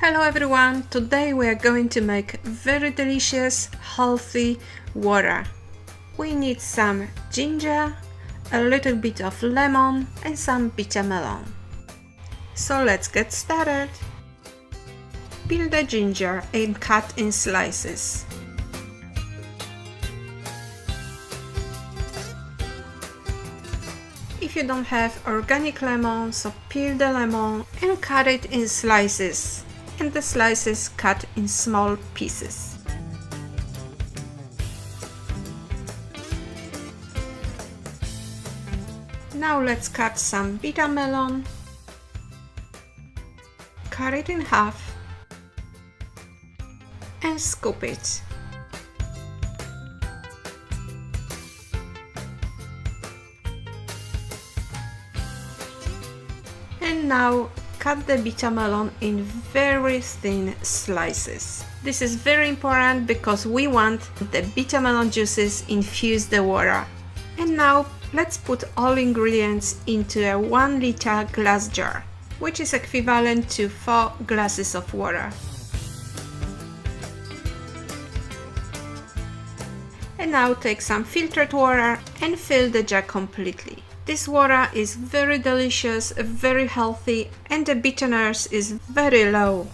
Hello everyone, today we are going to make very delicious, healthy water. We need some ginger, a little bit of lemon and some bitter melon. So let's get started. Peel the ginger and cut in slices. If you don't have organic lemon, so peel the lemon and cut it in slices, and the slices cut in small pieces. Now let's cut some bitter melon, cut it in half and scoop it. And now cut the bitter melon in very thin slices. This is very important because we want the bitter melon juices infuse the water. And now let's put all ingredients into a 1 liter glass jar, which is equivalent to 4 glasses of water. And now take some filtered water and fill the jar completely. This water is very delicious, very healthy, and the bitterness is very low.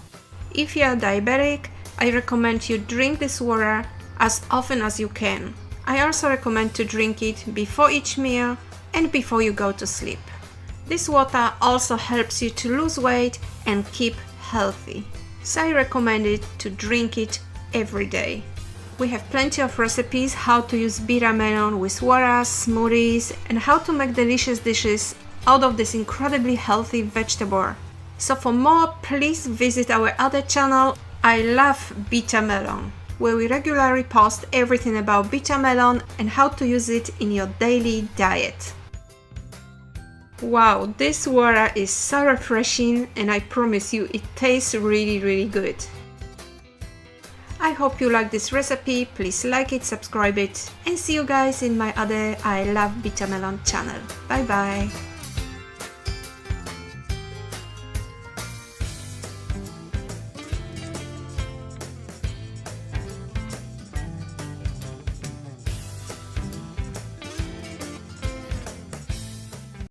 If you are diabetic, I recommend you drink this water as often as you can. I also recommend to drink it before each meal and before you go to sleep. This water also helps you to lose weight and keep healthy. So I recommend it to drink it every day. We have plenty of recipes how to use bitter melon with water, smoothies, and how to make delicious dishes out of this incredibly healthy vegetable. So for more, please visit our other channel, I Love Bitter Melon, where we regularly post everything about bitter melon and how to use it in your daily diet. Wow, this water is so refreshing and I promise you it tastes really good. I hope you like this recipe, please like it, subscribe it, and see you guys in my other I Love Bitter Melon channel. Bye bye!